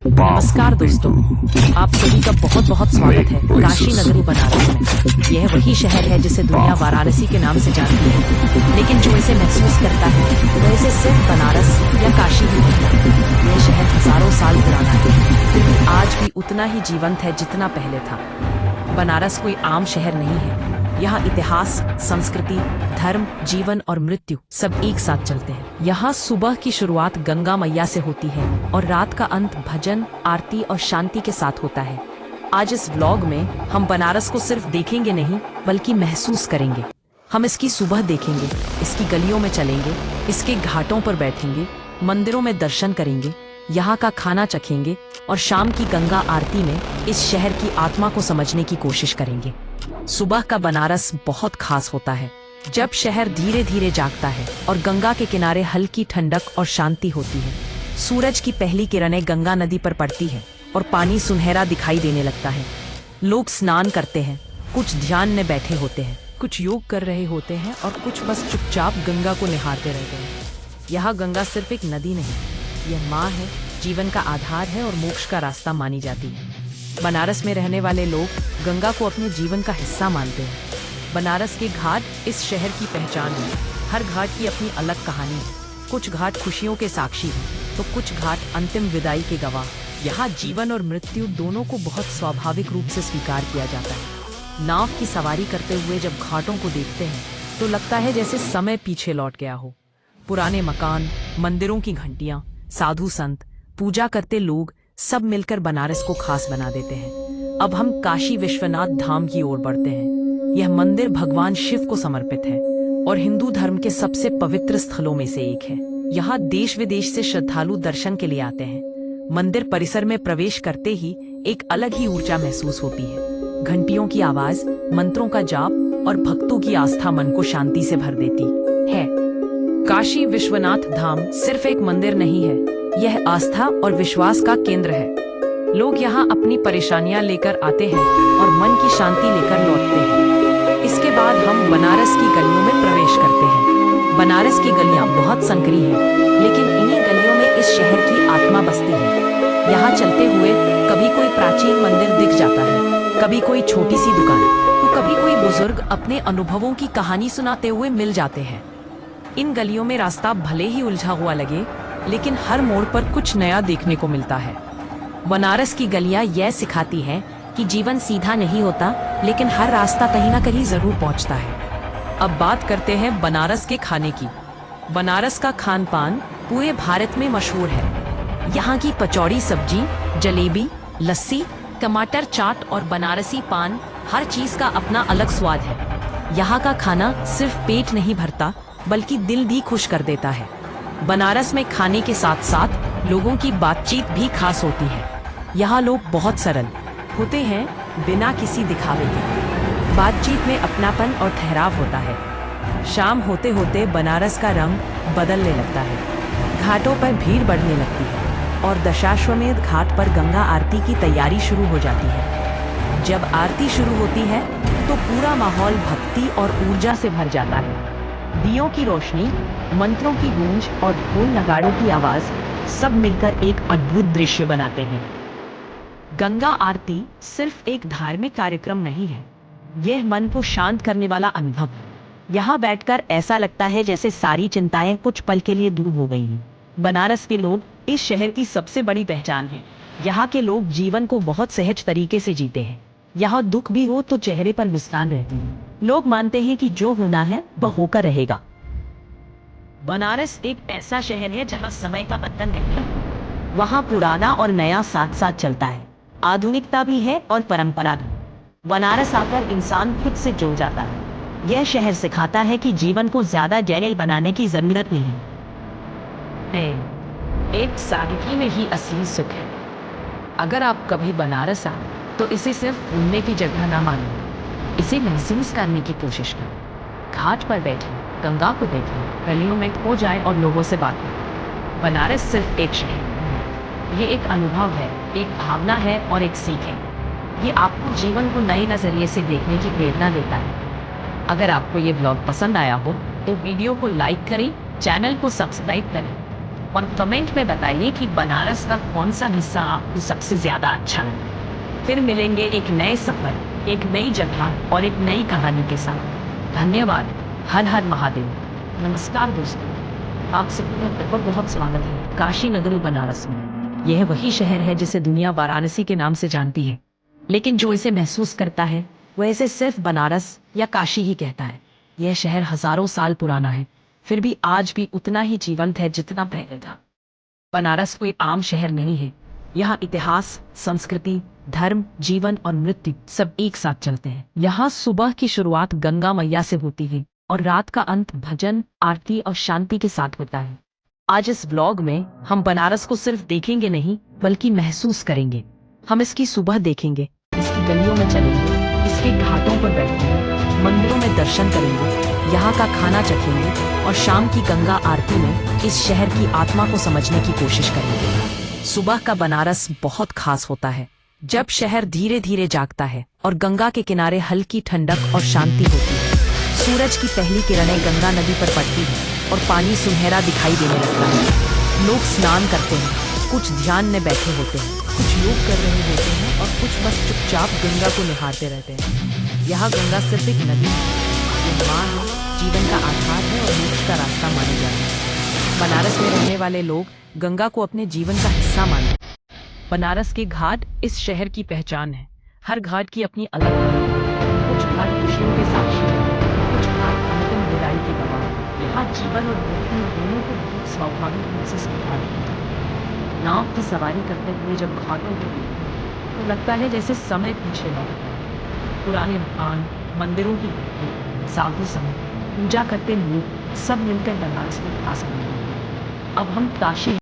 नमस्कार दोस्तों, आप सभी का बहुत बहुत स्वागत है काशी नगरी बनारस में। यह वही शहर है जिसे दुनिया वाराणसी के नाम से जानती है, लेकिन जो इसे महसूस करता है वह इसे सिर्फ बनारस या काशी ही कहता है। यह शहर हजारों साल पुराना है, फिर भी आज भी उतना ही जीवंत है जितना पहले था। बनारस कोई आम शहर नहीं है। यहाँ इतिहास, संस्कृति, धर्म, जीवन और मृत्यु सब एक साथ चलते हैं। यहाँ सुबह की शुरुआत गंगा मैया से होती है और रात का अंत भजन, आरती और शांति के साथ होता है। आज इस व्लॉग में हम बनारस को सिर्फ देखेंगे नहीं बल्कि महसूस करेंगे। हम इसकी सुबह देखेंगे, इसकी गलियों में चलेंगे, इसके घाटों पर बैठेंगे, मंदिरों में दर्शन करेंगे, यहाँ का खाना चखेंगे और शाम की गंगा आरती में इस शहर की आत्मा को समझने की कोशिश करेंगे। सुबह का बनारस बहुत खास होता है, जब शहर धीरे धीरे जागता है और गंगा के किनारे हल्की ठंडक और शांति होती है। सूरज की पहली किरणें गंगा नदी पर पड़ती है और पानी सुनहरा दिखाई देने लगता है। लोग स्नान करते हैं, कुछ ध्यान में बैठे होते हैं, कुछ योग कर रहे होते हैं और कुछ बस चुपचाप गंगा को निहारते रहते हैं। यह गंगा सिर्फ एक नदी नहीं, यह माँ है, जीवन का आधार है और मोक्ष का रास्ता मानी जाती है। बनारस में रहने वाले लोग गंगा को अपने जीवन का हिस्सा मानते हैं। बनारस के घाट इस शहर की पहचान है। हर घाट की अपनी अलग कहानी है। कुछ घाट खुशियों के साक्षी हैं, तो कुछ घाट अंतिम विदाई के गवाह। यहाँ जीवन और मृत्यु दोनों को बहुत स्वाभाविक रूप से स्वीकार किया जाता है। नाव की सवारी करते हुए जब घाटों को देखते हैं तो लगता है जैसे समय पीछे लौट गया हो। पुराने मकान, मंदिरों की घंटियां, साधु संत, पूजा करते लोग सब मिलकर बनारस को खास बना देते हैं। अब हम काशी विश्वनाथ धाम की ओर बढ़ते हैं। यह मंदिर भगवान शिव को समर्पित है और हिंदू धर्म के सबसे पवित्र स्थलों में से एक है। यहाँ देश विदेश से श्रद्धालु दर्शन के लिए आते हैं। मंदिर परिसर में प्रवेश करते ही एक अलग ही ऊर्जा महसूस होती है। घंटियों की आवाज, मंत्रों का जाप और भक्तों की आस्था मन को शांति से भर देती है। काशी विश्वनाथ धाम सिर्फ एक मंदिर नहीं है, यह आस्था और विश्वास का केंद्र है। लोग यहाँ अपनी परेशानियां लेकर आते हैं और मन की शांति लेकर लौटते हैं। इसके बाद हम बनारस की गलियों में प्रवेश करते हैं। बनारस की गलियां बहुत संकरी हैं, लेकिन इन्हीं गलियों में इस शहर की आत्मा बसती है। यहाँ चलते हुए कभी कोई प्राचीन मंदिर दिख जाता है, कभी कोई छोटी सी दुकान, तो कभी कोई बुजुर्ग अपने अनुभवों की कहानी सुनाते हुए मिल जाते हैं। इन गलियों में रास्ता भले ही उलझा हुआ लगे, लेकिन हर मोड़ पर कुछ नया देखने को मिलता है। बनारस की गलियां यह सिखाती हैं कि जीवन सीधा नहीं होता, लेकिन हर रास्ता कहीं ना कहीं जरूर पहुंचता है। अब बात करते हैं बनारस के खाने की। बनारस का खान पान पूरे भारत में मशहूर है। यहाँ की पचौड़ी सब्जी, जलेबी, लस्सी, टमाटर चाट और बनारसी पान, हर चीज का अपना अलग स्वाद है। यहाँ का खाना सिर्फ पेट नहीं भरता बल्कि दिल भी खुश कर देता है। बनारस में खाने के साथ साथ लोगों की बातचीत भी खास होती है। यहाँ लोग बहुत सरल होते हैं, बिना किसी दिखावे के। बातचीत में अपनापन और ठहराव होता है। शाम होते होते बनारस का रंग बदलने लगता है। घाटों पर भीड़ बढ़ने लगती है और दशाश्वमेध घाट पर गंगा आरती की तैयारी शुरू हो जाती है। जब आरती शुरू होती है तो पूरा माहौल भक्ति और ऊर्जा से भर जाता है। दियों की रोशनी, मंत्रों की गूंज और ढोल नगाड़ों की आवाज सब मिलकर एक अद्भुत दृश्य बनाते हैं। गंगा आरती सिर्फ एक धार्मिक कार्यक्रम नहीं है, यह मन को शांत करने वाला अनुभव है। यहाँ बैठकर ऐसा लगता है जैसे सारी चिंताएं कुछ पल के लिए दूर हो गई हैं। बनारस के लोग इस शहर की सबसे बड़ी पहचान है। यहाँ के लोग जीवन को बहुत सहज तरीके से जीते हैं। यहाँ दुख भी हो तो चेहरे पर मुस्कान रहती है। लोग मानते हैं कि जो होना है वह होकर रहेगा। बनारस एक ऐसा शहर है जहाँ समय का बंधन नहीं है। वहाँ पुराना और नया साथ साथ चलता है। आधुनिकता भी है और परंपरा भी। बनारस आकर इंसान खुद से जुड़ जाता है। यह शहर सिखाता है कि जीवन को ज्यादा जटिल बनाने की जरूरत नहीं है। एक सादगी में ही असली सुख है। अगर आप कभी बनारस आए तो इसे सिर्फ घूमने की जगह ना मानो, इसे महसूस करने की कोशिश करें। घाट पर बैठें, गंगा को देखें, गलियों में खो जाएं और लोगों से बात करें। बनारस सिर्फ एक शहर नहीं, ये एक अनुभव है, एक भावना है और एक सीख है। ये आपको जीवन को नए नजरिए से देखने की प्रेरणा देता है। अगर आपको ये ब्लॉग पसंद आया हो तो वीडियो को लाइक करें, चैनल को सब्सक्राइब करें और कमेंट में बताइए कि बनारस का कौन सा हिस्सा आपको सबसे ज्यादा अच्छा लगा। फिर मिलेंगे एक नए सफर, एक नई जगह और एक नई कहानी के साथ। धन्यवाद। हर हर महादेव। नमस्कार दोस्तों, आप सभी का बहुत बहुत स्वागत है काशी नगरी बनारस में। यह वही शहर है जिसे दुनिया वाराणसी के नाम से जानती है, लेकिन जो इसे महसूस करता है वह इसे सिर्फ बनारस या काशी ही कहता है। यह शहर हजारों साल पुराना है, फिर भी आज भी उतना ही जीवंत है जितना पहले था। बनारस कोई आम शहर नहीं है। यहाँ इतिहास, संस्कृति, धर्म, जीवन और मृत्यु सब एक साथ चलते हैं। यहाँ सुबह की शुरुआत गंगा मैया से होती है और रात का अंत भजन, आरती और शांति के साथ होता है। आज इस ब्लॉग में हम बनारस को सिर्फ देखेंगे नहीं बल्कि महसूस करेंगे। हम इसकी सुबह देखेंगे, इसकी गलियों में चलेंगे, इसके घाटों पर बैठेंगे, मंदिरों में दर्शन करेंगे, यहाँ का खाना चखेंगे और शाम की गंगा आरती में इस शहर की आत्मा को समझने की कोशिश करेंगे। सुबह का बनारस बहुत खास होता है, जब शहर धीरे धीरे जागता है और गंगा के किनारे हल्की ठंडक और शांति होती है। सूरज की पहली किरणें गंगा नदी पर पड़ती हैं और पानी सुनहरा दिखाई देने लगता है। लोग स्नान करते हैं, कुछ ध्यान में बैठे होते हैं, कुछ योग कर रहे होते हैं और कुछ बस चुपचाप गंगा को निहारते रहते हैं। यहाँ गंगा सिर्फ एक नदी है, ये माँ है, जीवन का आधार है और मोक्ष का रास्ता मानी जाती है। बनारस में रहने वाले लोग गंगा को अपने जीवन का हिस्सा मानते हैं। बनारस के घाट इस शहर की पहचान है। हर घाट की अपनी अलग कहानी है। कुछ घाट खुशियों के साक्षी हैं, कुछ घाट अंतिम विदाई के गवाह। यहाँ जीवन और मृत्यु दोनों को बहुत स्वाभाविक रूप से स्वीकार किया। नाव की सवारी करते हुए जब घाटों को देखते हैं तो लगता है जैसे समय पीछे लौटता है। पुराने मकान, मंदिरों की भित्तियां, साधु संत, पूजा करते लोग सब मिलकर बनारस को खास बनाते हैं। अब हम काशी